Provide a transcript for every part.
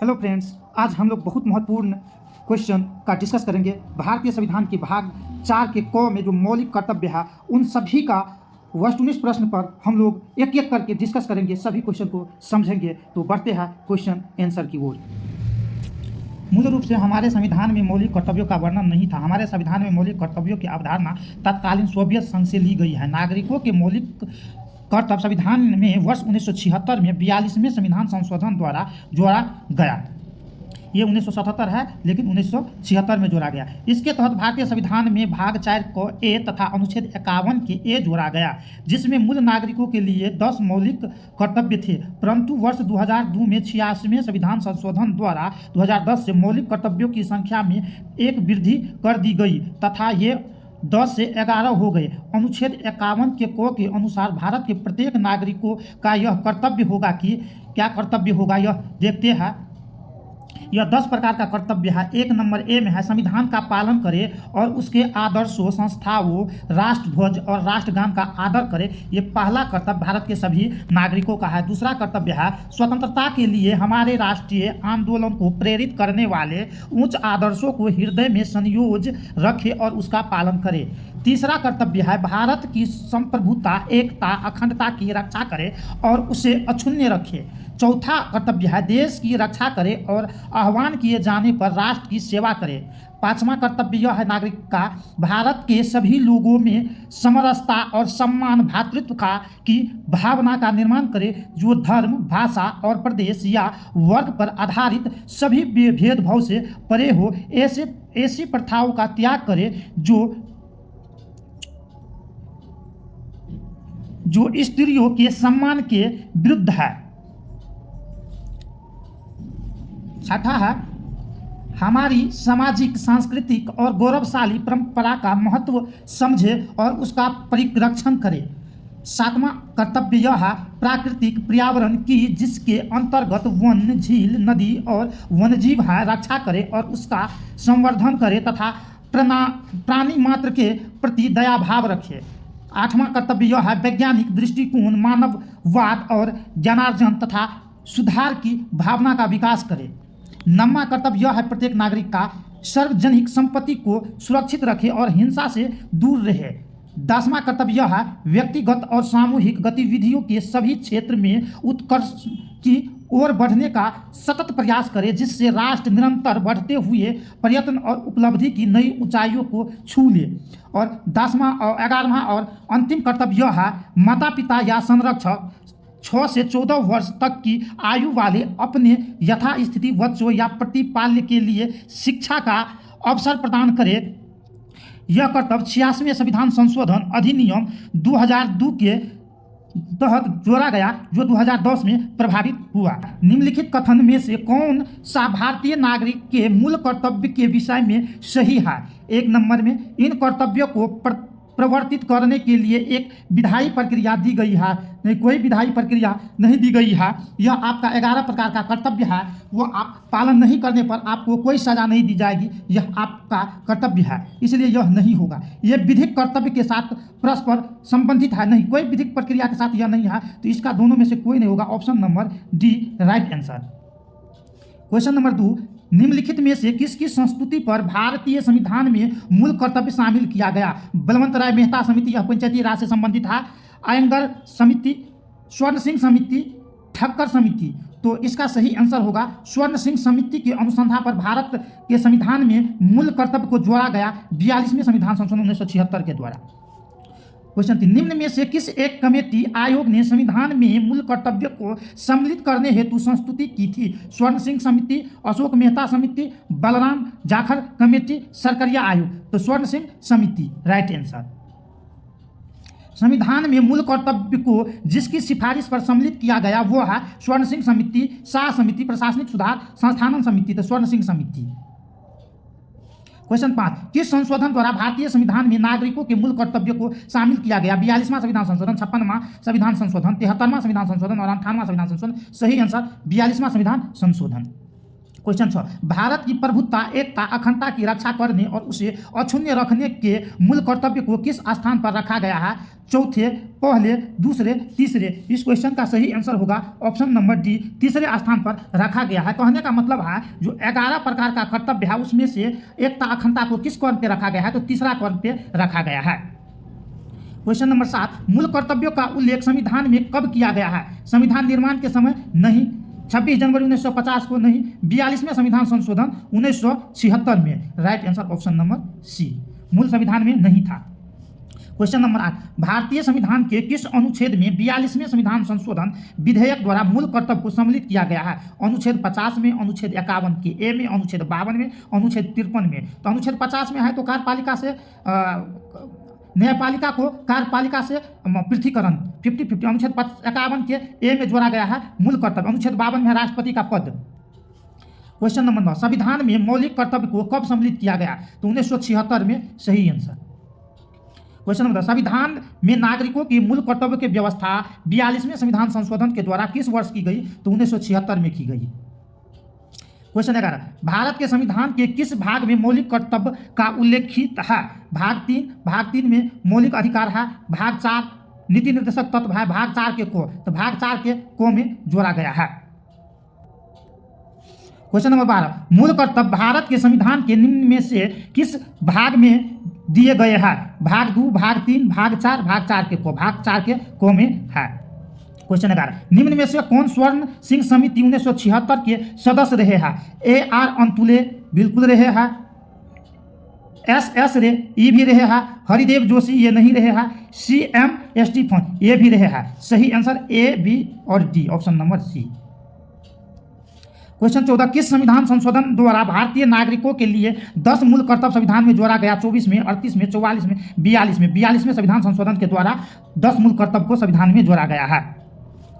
Hello friends, आज हम लोग बहुत महत्वपूर्ण क्वेश्चन का डिस्कस करेंगे। भारतीय संविधान के भाग 4 के क में जो मौलिक कर्तव्य है उन सभी का वस्तुनिष्ठ प्रश्न पर हम लोग एक एक करके डिस्कस करेंगे, सभी क्वेश्चन को समझेंगे। तो बढ़ते हैं क्वेश्चन आंसर की ओर। मूल रूप से हमारे संविधान में मौलिक कर्तव्यों का वर्णन नहीं था। हमारे संविधान में मौलिक कर्तव्यों की अवधारणा तत्कालीन सोवियत संघ से ली गई है। नागरिकों के मौलिक कर्तव्य संविधान में वर्ष 1976 में 42वें संविधान संशोधन द्वारा जोड़ा गया। ये 1977 है, लेकिन 1976 में जोड़ा गया। इसके तहत भारतीय संविधान में भाग 4 को ए तथा अनुच्छेद 51 के ए जोड़ा गया, जिसमें मूल नागरिकों के लिए 10 मौलिक कर्तव्य थे। परंतु वर्ष 2002 में 86वें संविधान संशोधन द्वारा 2010 से मौलिक कर्तव्यों की संख्या में एक वृद्धि कर दी गई तथा ये 10 से 11 हो गए। अनुच्छेद 51 के क के अनुसार भारत के प्रत्येक नागरिकों का यह कर्तव्य होगा कि क्या कर्तव्य होगा, यह देखते हैं। यह 10 प्रकार का कर्तव्य है। 1 नंबर ए में है संविधान का पालन करे और उसके आदर्शों, संस्थाओं, राष्ट्रध्वज और राष्ट्रगान का आदर करे। ये पहला कर्तव्य भारत के सभी नागरिकों का है। दूसरा कर्तव्य है स्वतंत्रता के लिए हमारे राष्ट्रीय आंदोलन को प्रेरित करने वाले उच्च आदर्शों को हृदय में संयोज रखे और उसका पालन करे। तीसरा कर्तव्य है भारत की संप्रभुता, एकता, अखंडता की रक्षा करे और उसे अक्षुण्ण रखे। चौथा कर्तव्य है देश की रक्षा करे और आह्वान किए जाने पर राष्ट्र की सेवा करे। पांचवा कर्तव्य यह है नागरिक का भारत के सभी लोगों में समरसता और सम्मान, भातृत्व की भावना का निर्माण करे, जो धर्म, भाषा और प्रदेश या वर्ग पर आधारित सभी भेदभाव से परे हो। ऐसी प्रथाओं का त्याग करे जो स्त्रियों के सम्मान के विरुद्ध है। छठा है हमारी सामाजिक, सांस्कृतिक और गौरवशाली परंपरा का महत्व समझे और उसका परिरक्षण करे। सातवां कर्तव्य यह है प्राकृतिक पर्यावरण की, जिसके अंतर्गत वन, झील, नदी और वन्यजीव है, रक्षा करे और उसका संवर्धन करे तथा प्राणी मात्र के प्रति दया भाव रखे। आठवां कर्तव्य यह है वैज्ञानिक दृष्टिकोण, मानववाद और ज्ञानार्जन तथा सुधार की भावना का विकास करे। नौवां कर्तव्य यह है प्रत्येक नागरिक का सार्वजनिक संपत्ति को सुरक्षित रखे और हिंसा से दूर रहे। 10वां कर्तव्य यह है व्यक्तिगत और सामूहिक गतिविधियों के सभी क्षेत्र में उत्कर्ष की ओर बढ़ने का सतत प्रयास करे, जिससे राष्ट्र निरंतर बढ़ते हुए प्रयत्न और उपलब्धि की नई ऊंचाइयों को छू ले। और 10वां और 11वां और अंतिम कर्तव्य यह है माता पिता या संरक्षक 6 से 14 वर्ष तक की आयु वाले अपने यथास्थिति बच्चों या प्रतिपाल्य के लिए शिक्षा का अवसर प्रदान करे। यह कर्तव्य 86वें संविधान संशोधन अधिनियम 2002 के तहत जोड़ा गया, जो 2010 में प्रभावित हुआ। निम्नलिखित कथन में से कौन सा भारतीय नागरिक के मूल कर्तव्य के विषय में सही है? 1 नंबर में इन कर्तव्यों को प्रवर्तित करने के लिए एक विधायी प्रक्रिया दी गई है। नहीं, कोई विधायी प्रक्रिया नहीं दी गई है। यह आपका 11 प्रकार का कर्तव्य है, वो आप पालन नहीं करने पर आपको कोई सजा नहीं दी जाएगी। यह आपका कर्तव्य है, इसलिए यह नहीं होगा। यह विधिक कर्तव्य के साथ परस्पर संबंधित है, नहीं कोई विधिक प्रक्रिया के साथ यह नहीं है, तो इसका दोनों में से कोई नहीं होगा। Option number D right answer. Question number 2, निम्नलिखित में से किसकी संस्तुति पर भारतीय संविधान में मूल कर्तव्य शामिल किया गया? बलवंत राय मेहता समिति, यह पंचायती राज से संबंधित है। आयंगर समिति, स्वर्ण सिंह समिति, ठक्कर समिति। तो इसका सही आंसर होगा स्वर्ण सिंह समिति के अनुसंधान पर भारत के संविधान में मूल कर्तव्य को जोड़ा गया 42वें संविधान संशोधन 1976 के द्वारा। क्वेश्चन 3, निम्न में से किस एक कमेटी आयोग ने संविधान में मूल कर्तव्य को सम्मिलित करने हेतु संस्तुति की थी? स्वर्ण सिंह समिति, अशोक मेहता समिति, बलराम जाखड़ कमेटी, सरकरिया आयोग। तो स्वर्ण सिंह समिति राइट आंसर। संविधान में मूल कर्तव्य को जिसकी सिफारिश पर सम्मिलित किया गया वो है स्वर्ण सिंह समिति, शाह समिति, प्रशासनिक सुधार संस्थानन समिति। तो स्वर्ण सिंह समिति। क्वेश्चन 5, किस संशोधन द्वारा भारतीय संविधान में नागरिकों के मूल कर्तव्य को शामिल किया गया? 42वां संविधान संशोधन, 56वां संविधान संशोधन, 73वां संविधान संशोधन और 58वां संविधान संशोधन। सही आंसर 42वां संविधान संशोधन। क्वेश्चन 6, भारत की प्रभुत्ता, एकता, अखंडता की रक्षा करने और उसे अक्षुण्य रखने के मूल कर्तव्य को किस स्थान पर रखा गया है? चौथे, पहले, दूसरे, तीसरे? इस क्वेश्चन का सही आंसर होगा ऑप्शन नंबर डी, तीसरे स्थान पर रखा गया है। कहने का मतलब है जो 11 प्रकार का कर्तव्य है उसमें से एकता, अखंडता को किस क्रम पे रखा गया है? तो तीसरा क्रम पे रखा गया है। क्वेश्चन नंबर 7, मूल कर्तव्यों का उल्लेख संविधान में कब किया गया है? संविधान निर्माण के समय? नहीं। 26 जनवरी 1950 को? नहीं। 42वें संविधान संशोधन 1976 में? Right answer option number C, मूल संविधान में नहीं था। क्वेश्चन नंबर 8, भारतीय संविधान के किस अनुच्छेद में 42वें संविधान संशोधन विधेयक द्वारा मूल कर्तव्य को सम्मिलित किया गया है? अनुच्छेद 50 में, अनुच्छेद 51 के ए में, अनुच्छेद 52 में, अनुच्छेद 53 में? तो अनुच्छेद 50 में है तो कार्यपालिका से न्यायपालिका को कार्यपालिका से पृथकीकरण 50-50। अनुच्छेद 51 के ए में जोड़ा गया है मूल कर्तव्य। अनुच्छेद 52 में राष्ट्रपति का पद। क्वेश्चन नंबर 9, संविधान में मौलिक कर्तव्य को कब सम्मिलित किया गया? तो 1976 में। सही आंसर। क्वेश्चन नंबर 10, संविधान में नागरिकों की मूल कर्तव्य की व्यवस्था 42वें संविधान संशोधन के द्वारा किस वर्ष की गई? तो 1976 में की गई। क्वेश्चन 11, भारत के संविधान के किस भाग में मौलिक कर्तव्य का उल्लेखित है? भाग 3 में मौलिक अधिकार है। भाग 4 नीति निर्देशक तत्व है। भाग 4 के को, तो भाग 4 के को में जोड़ा गया है। क्वेश्चन नंबर 12, मूल कर्तव्य भारत के संविधान के निम्न में से किस भाग में दिए गए हैं? भाग 2, भाग 3, भाग 4, भाग 4 के को? भाग 4 के को में है। क्वेश्चन 11, निम्न में से कौन स्वर्ण सिंह समिति 1976 के सदस्य रहे हैं? AR अंतुले बिल्कुल रहे हैं। SS रे ये भी रहे हैं। हरिदेव जोशी ये नहीं रहे हैं। CM स्टीफन ये भी रहे हैं। सही आंसर A, B और D, option number C. Question 14, किस संविधान संशोधन द्वारा भारतीय नागरिकों के लिए 10 मूल कर्तव्य संविधान में जोड़ा गया? 24 में, 38 में, 44 में, 42 में? 42वें संविधान संशोधन के द्वारा 10 मूल कर्तव्य को संविधान में जोड़ा गया है।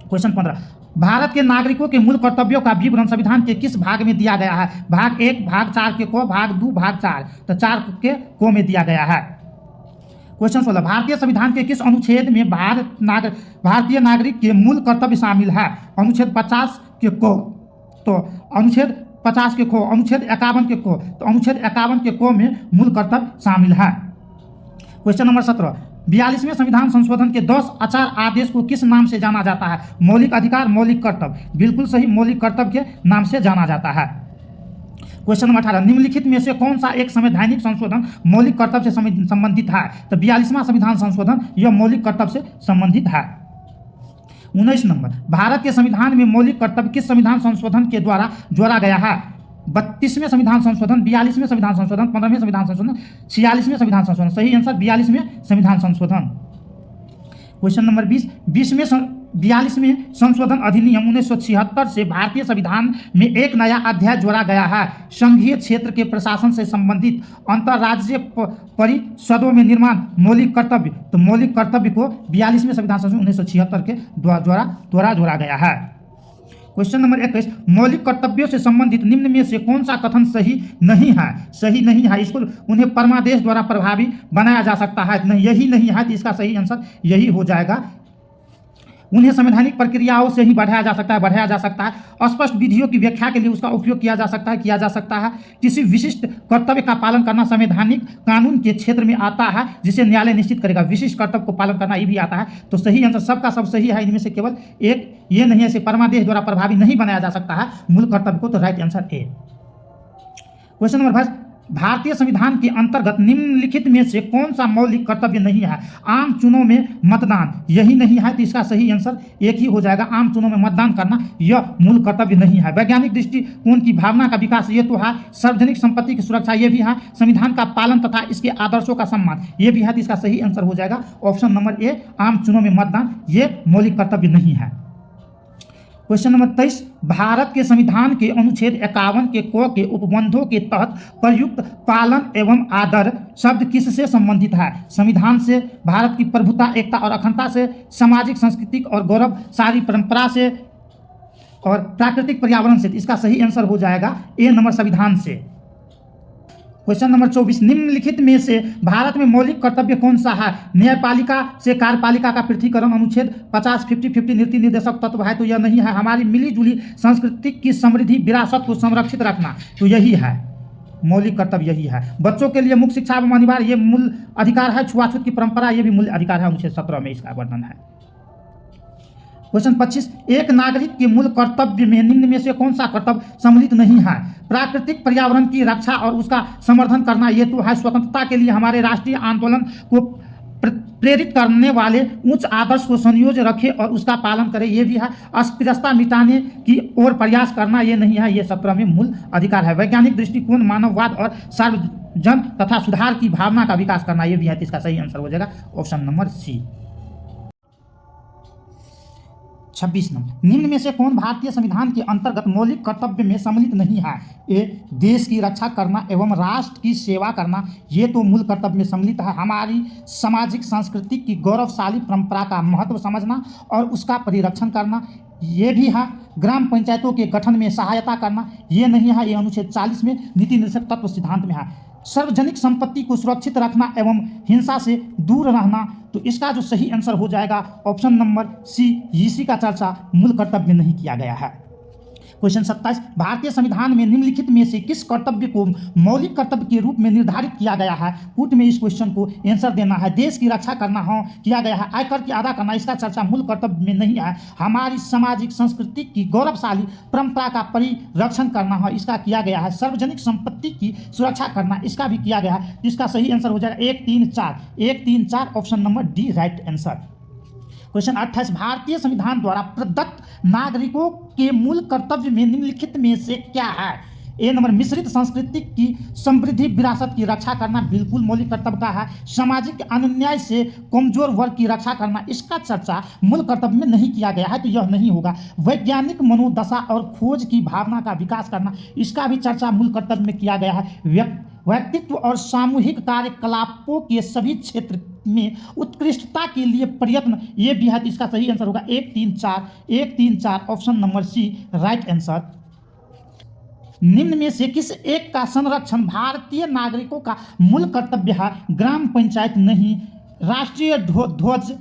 क्वेश्चन 15, भारत के नागरिकों के मूल कर्तव्यों का विवरण संविधान के किस भाग में दिया गया है? भाग 1, भाग 4 के को, भाग 2, भाग 4? तो 4 के को में दिया गया है। क्वेश्चन 16, भारतीय संविधान के किस अनुच्छेद में भारतीय नागरिक के मूल कर्तव्य शामिल है? अनुच्छेद 50 के को, तो अनुच्छेद 50 के को, अनुच्छेद 51 के को, तो अनुच्छेद 51 के को में मूल कर्तव्य शामिल है। क्वेश्चन नंबर 17, 42वें संविधान संशोधन के 10 आचार आदेश को किस नाम से जाना जाता है? मौलिक अधिकार, मौलिक कर्तव्य? बिल्कुल सही, मौलिक कर्तव्य के नाम से जाना जाता है। क्वेश्चन नंबर 18, निम्नलिखित में से कौन सा एक संवैधानिक संशोधन मौलिक कर्तव्य से संबंधित है? तो 42वां संविधान संशोधन यह मौलिक कर्तव्य से संबंधित है। 19 नंबर, भारत के संविधान में मौलिक कर्तव्य किस संविधान संशोधन के द्वारा जोड़ा गया है? 32वें संविधान संशोधन, 42वें संविधान संशोधन, 15वें संविधान संशोधन, 46वें संविधान संशोधन? सही आंसर 42वें संविधान संशोधन। क्वेश्चन नंबर 20, 42वें संशोधन अधिनियम 1976 से भारतीय संविधान में एक नया अध्याय जोड़ा गया है। संघीय क्षेत्र के प्रशासन से संबंधित अंतर्राज्यीय परिषदों में निर्माण मौलिक कर्तव्य, तो मौलिक कर्तव्य को 42वें संविधान संशोधन 1976 के द्वारा जोड़ा गया है। क्वेश्चन नंबर 21, मौलिक कर्तव्यों से संबंधित निम्न में से कौन सा कथन सही नहीं है? सही नहीं है, इसको उन्हें परमादेश द्वारा प्रभावी बनाया जा सकता है। नहीं, यही नहीं है तो इसका सही आंसर यही हो जाएगा। उन्हें संवैधानिक प्रक्रियाओं से ही बढ़ाया जा सकता है। स्पष्ट विधियों की व्याख्या के लिए उसका उपयोग किया जा सकता है। किसी विशिष्ट कर्तव्य का पालन करना संवैधानिक कानून के क्षेत्र में आता है जिसे न्यायालय निश्चित करेगा। विशिष्ट कर्तव्य को पालन करना ये भी आता है। तो सही आंसर सबका सब सही है, इनमें से केवल एक ये नहीं है, इसे परमादेश द्वारा प्रभावी नहीं बनाया जा सकता है मूल कर्तव्य को। तो right answer A. Question number 22, भारतीय संविधान के अंतर्गत निम्नलिखित में से कौन सा मौलिक कर्तव्य नहीं है? आम चुनाव में मतदान, यही नहीं है तो इसका सही आंसर एक ही हो जाएगा। आम चुनाव में मतदान करना यह मूल कर्तव्य नहीं है। वैज्ञानिक दृष्टिकोण की भावना का विकास ये तो है। सार्वजनिक संपत्ति की सुरक्षा ये भी है। संविधान का पालन तथा इसके आदर्शों का सम्मान ये भी है। तो इसका सही आंसर हो जाएगा ऑप्शन नंबर ए, आम चुनाव में मतदान ये मौलिक कर्तव्य नहीं है। क्वेश्चन नंबर 23, भारत के संविधान के अनुच्छेद 51 के क के उपबंधों के तहत प्रयुक्त पालन एवं आदर शब्द किससे संबंधित है? संविधान से, भारत की प्रभुता, एकता और अखंडता से, सामाजिक, सांस्कृतिक और गौरवशाली परंपरा से और प्राकृतिक पर्यावरण से? इसका सही आंसर हो जाएगा ए नंबर, संविधान से। क्वेश्चन नंबर 24, निम्नलिखित में से भारत में मौलिक कर्तव्य कौन सा है? न्यायपालिका से कार्यपालिका का पृथकीकरण, अनुच्छेद 50 50 नीति निर्देशक तत्व है तो यह नहीं है। हमारी मिली जुली संस्कृति की समृद्धि विरासत को संरक्षित रखना तो यही है, मौलिक कर्तव्य यही है। बच्चों के लिए मुक्त शिक्षा एवं अनिवार्य ये मूल अधिकार है। छुआछूत की परंपरा ये भी मूल अधिकार है, अनुच्छेद 17 में इसका वर्णन है। क्वेश्चन 25, एक नागरिक के मूल कर्तव्य में निम्न में से कौन सा कर्तव्य सम्मिलित नहीं है? प्राकृतिक पर्यावरण की रक्षा और उसका संवर्धन करना ये तो है। स्वतंत्रता के लिए हमारे राष्ट्रीय आंदोलन को प्रेरित करने वाले उच्च आदर्श को संयोज्य रखे और उसका पालन करे ये भी है। अस्पृश्यता मिटाने की ओर प्रयास करना ये नहीं है, ये 17 में मूल अधिकार है। वैज्ञानिक दृष्टिकोण, मानववाद और सार्वजन तथा सुधार की भावना का विकास करना ये भी है, तो इसका सही आंसर हो जाएगा ऑप्शन नंबर सी। 26 नंबर, निम्न में से कौन भारतीय संविधान के अंतर्गत मौलिक कर्तव्य में सम्मिलित नहीं है? ए, देश की रक्षा करना एवं राष्ट्र की सेवा करना ये तो मूल कर्तव्य में सम्मिलित है। हमारी सामाजिक संस्कृति की गौरवशाली परंपरा का महत्व समझना और उसका परिरक्षण करना ये भी है। ग्राम पंचायतों के गठन में सहायता करना ये नहीं है, ये अनुच्छेद 40 में नीति निर्देशक तत्व सिद्धांत में है। सार्वजनिक संपत्ति को सुरक्षित रखना एवं हिंसा से दूर रहना तो इसका जो सही आंसर हो जाएगा ऑप्शन नंबर सी, इसी का चर्चा मूल कर्तव्य में नहीं किया गया है। क्वेश्चन 27, भारतीय संविधान में निम्नलिखित में से किस कर्तव्य को मौलिक कर्तव्य के रूप में निर्धारित किया गया है? पुट में इस क्वेश्चन को आंसर देना है। देश की रक्षा करना हाँ किया गया है। आयकर की अदा करना इसका चर्चा मूल कर्तव्य में नहीं है। हमारी सामाजिक संस्कृति की गौरवशाली परंपरा का परिरक्षण करना है, इसका किया गया है। सार्वजनिक संपत्ति की सुरक्षा करना इसका भी किया गया है, जिसका सही आंसर हो जाएगा 1 3 4 1 3 4 option number D right answer. Question 28, भारतीय संविधान द्वारा प्रदत्त नागरिकों के मूल कर्तव्य में निम्नलिखित में से क्या है? ए नंबर, मिश्रित संस्कृति की समृद्धि विरासत की रक्षा करना बिल्कुल मौलिक कर्तव्य का है। सामाजिक अन्याय से कमजोर वर्ग की रक्षा करना इसका चर्चा मूल कर्तव्य में नहीं किया गया है, तो यह नहीं होगा। वैज्ञानिक मनोदशा और खोज की भावना का विकास करना इसका भी चर्चा मूल कर्तव्य में किया गया है। व्यक्तित्व और सामूहिक कार्यकलापों के सभी क्षेत्र में उत्कृष्टता के लिए प्रयत्न ये भी है, तो इसका सही आंसर होगा 1 3 4 option number C right answer. निम्न में से किस एक का संरक्षण भारतीय नागरिकों का मूल कर्तव्य है? ग्राम पंचायत नहीं, राष्ट्रीय ध्वज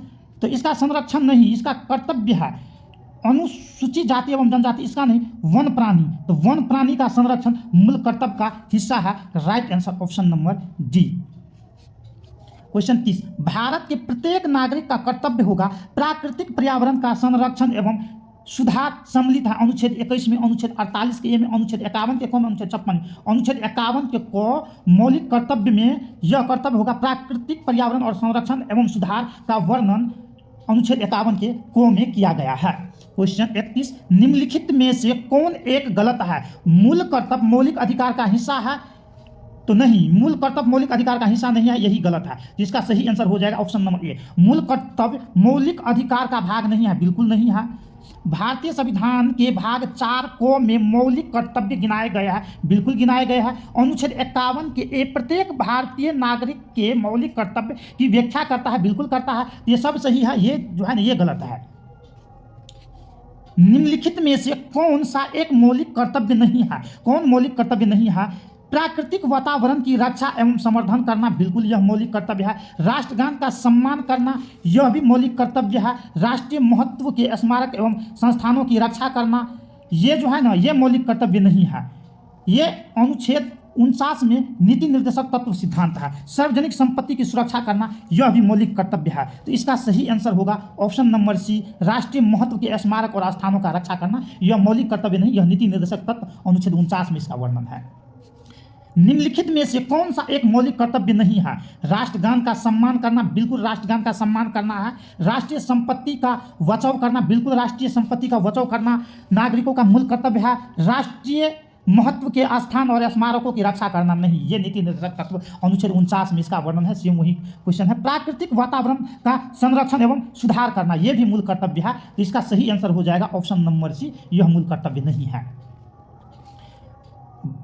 तो इसका संरक्षण नहीं, इसका कर्तव्य है। अनुसूचित जाति एवं जनजाति इसका नहीं। वन प्राणी तो वन प्राणी का संरक्षण मूल कर्तव्य का हिस्सा है, right answer option number D. Question 30, Bharat के प्रत्येक नागरिक का कर्तव्य होगा प्राकृतिक पर्यावरण का संरक्षण एवं सुधार सम्मिलित है। अनुच्छेद 21 में, अनुच्छेद 48 के ए में, अनुच्छेद 51 के क में, अनुच्छेद 56 अनुच्छेद 51 के क मौलिक कर्तव्य में यह कर्तव्य होगा प्राकृतिक पर्यावरण और संरक्षण एवं सुधार का वर्णन अनुच्छेद 51 के को में किया गया है। क्वेश्चन 31, निम्नलिखित में से कौन एक गलत है? मूल कर्तव्य मौलिक अधिकार का हिस्सा है तो नहीं, मूल कर्तव्य मौलिक अधिकार का हिस्सा नहीं है, यही गलत है, जिसका सही आंसर हो जाएगा ऑप्शन नंबर ए। मूल कर्तव्य मौलिक अधिकार का भाग नहीं है, बिल्कुल नहीं है। भारतीय संविधान के भाग 4 को में मौलिक कर्तव्य गिनाए गए हैं, बिल्कुल गिनाए गए हैं। अनुच्छेद 51 के ए प्रत्येक भारतीय नागरिक के मौलिक कर्तव्य की व्याख्या करता है, बिल्कुल करता है, ये सब सही है, ये जो है ना ये गलत है। निम्नलिखित में से कौन सा एक मौलिक कर्तव्य नहीं है? कौन मौलिक कर्तव्य नहीं है? प्राकृतिक वातावरण की रक्षा एवं संवर्धन करना बिल्कुल यह मौलिक कर्तव्य है। राष्ट्रगान का सम्मान करना यह भी मौलिक कर्तव्य है। राष्ट्रीय महत्व के स्मारक एवं संस्थानों की रक्षा करना ये जो है ना ये मौलिक कर्तव्य नहीं है, ये अनुच्छेद 49 में नीति निर्देशक तत्व सिद्धांत है। सार्वजनिक संपत्ति की सुरक्षा करना यह भी मौलिक कर्तव्य है, तो इसका सही आंसर होगा ऑप्शन नंबर सी, राष्ट्रीय महत्व के स्मारक और स्थानों का रक्षा करना यह मौलिक कर्तव्य नहीं, यह नीति निर्देशक तत्व अनुच्छेद 49 में इसका वर्णन है। निम्नलिखित में से कौन सा एक मौलिक कर्तव्य नहीं है? राष्ट्रगान का सम्मान करना बिल्कुल राष्ट्रगान का सम्मान करना है। राष्ट्रीय संपत्ति का बचाव करना बिल्कुल राष्ट्रीय संपत्ति का बचाव करना नागरिकों का मूल कर्तव्य है। राष्ट्रीय महत्व के स्थान और स्मारकों की रक्षा करना नहीं, ये नीति निर्देशक तत्व अनुच्छेद 49 में इसका वर्णन है। सेम वही क्वेश्चन है। प्राकृतिक वातावरण का संरक्षण एवं सुधार करना यह भी मूल कर्तव्य है, तो इसका सही आंसर हो जाएगा ऑप्शन नंबर सी, यह मूल कर्तव्य नहीं है।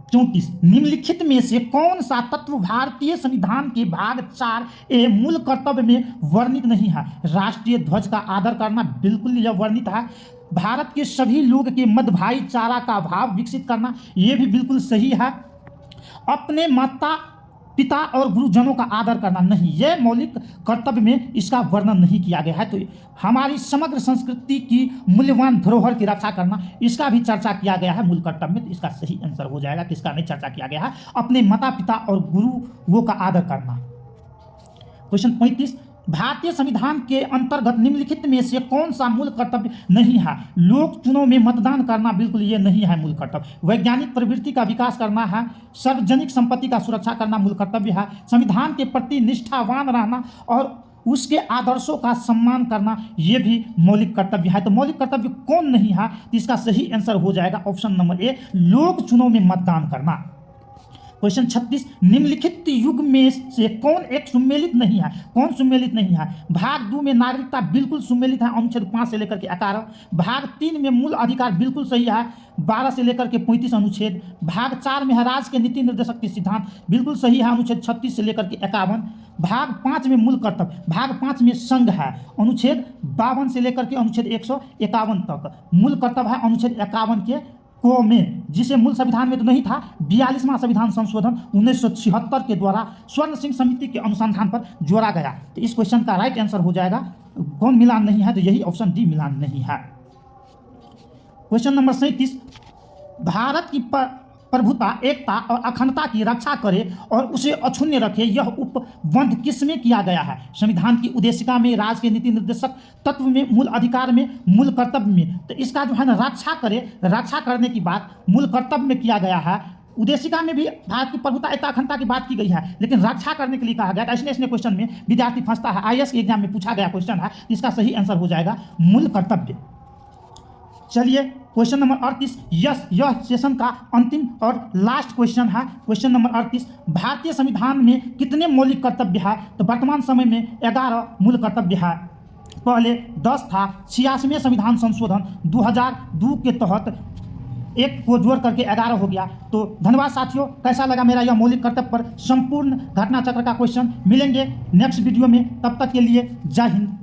34, निम्नलिखित में से कौन सा तत्व भारतीय संविधान के भाग 4 ए मूल कर्तव्य में वर्णित नहीं है? राष्ट्रीय ध्वज का आदर करना बिल्कुल यह वर्णित है। भारत के सभी लोग के मध्य भाईचारा का भाव विकसित करना यह भी बिल्कुल सही है। अपने माता पिता और गुरुजनों का आदर करना, नहीं, यह मौलिक कर्तव्य में इसका वर्णन नहीं किया गया है। तो हमारी समग्र संस्कृति की मूल्यवान धरोहर की रक्षा करना, इसका भी चर्चा किया गया है मूल कर्तव्य में। तो इसका सही आंसर हो जाएगा, किसका नहीं चर्चा किया गया है, अपने माता पिता और गुरुओं का आदर करना। क्वेश्चन 35, भारतीय संविधान के अंतर्गत निम्नलिखित में से कौन सा मूल कर्तव्य नहीं है? लोक चुनाव में मतदान करना, बिल्कुल ये नहीं है मूल कर्तव्य। वैज्ञानिक प्रवृत्ति का विकास करना है। सार्वजनिक संपत्ति का सुरक्षा करना मूल कर्तव्य है। संविधान के प्रति निष्ठावान रहना और उसके आदर्शों का सम्मान करना, ये भी मौलिक कर्तव्य है। तो मौलिक कर्तव्य कौन नहीं है? तो इसका सही आंसर हो जाएगा ऑप्शन नंबर ए, लोक चुनाव में मतदान करना। क्वेश्चन 36, निम्नलिखित युग में से कौन एक सुमेलित नहीं है? कौन सुमेलित नहीं है? भाग 2 में नागरिकता बिल्कुल सुमेलित है, अनुच्छेद 5 से लेकर के 11। भाग 3 में मूल अधिकार बिल्कुल सही है, 12 से लेकर के 35 अनुच्छेद। भाग 4 में है राज्य के नीति निर्देशक के सिद्धांत, बिल्कुल सही है, अनुच्छेद 36 से लेकर के 51। भाग 5 में मूल कर्तव्य, भाग 5 में संघ है, अनुच्छेद 52 से लेकर के अनुच्छेद 151 तक। मूल कर्तव्य है अनुच्छेद 51 के को में, जिसे मूल संविधान में तो नहीं था। 42वां संविधान संशोधन 1976 के द्वारा स्वर्ण सिंह समिति के अनुसंधान पर जोड़ा गया। तो इस क्वेश्चन का राइट आंसर हो जाएगा, कौन मिलान नहीं है? तो यही ऑप्शन डी, मिलान नहीं है। क्वेश्चन नंबर 37, भारत की प्रभुता, एकता और अखंडता की रक्षा करे और उसे अक्षुण्य रखे, यह उपबंध किसमें किया गया है? संविधान की उद्देशिका में, राज्य के नीति निर्देशक तत्व में, मूल अधिकार में, मूल कर्तव्य में। तो इसका जो है ना रक्षा करे, रक्षा करने की बात मूल कर्तव्य में किया गया है। उद्देशिका में भी भारत की प्रभुता, एकता, अखंडता की बात की गई है, लेकिन रक्षा करने के लिए कहा गया। ऐसे क्वेश्चन में विद्यार्थी फंसता है, IAS के एग्जाम में पूछा गया क्वेश्चन है, इसका सही आंसर हो जाएगा मूल कर्तव्य। चलिए क्वेश्चन नंबर 38, यह सेशन का अंतिम और लास्ट क्वेश्चन है। क्वेश्चन नंबर 38, भारतीय संविधान में कितने मौलिक कर्तव्य है? तो वर्तमान समय में 11 मूल कर्तव्य है। पहले 10 था, 86वें संविधान संशोधन 2002 के तहत एक को जोड़ करके 11 हो गया। तो धन्यवाद साथियों, कैसा लगा मेरा यह मौलिक कर्तव्य पर संपूर्ण घटना चक्र का क्वेश्चन। मिलेंगे नेक्स्ट वीडियो में, तब तक के लिए जय हिंद।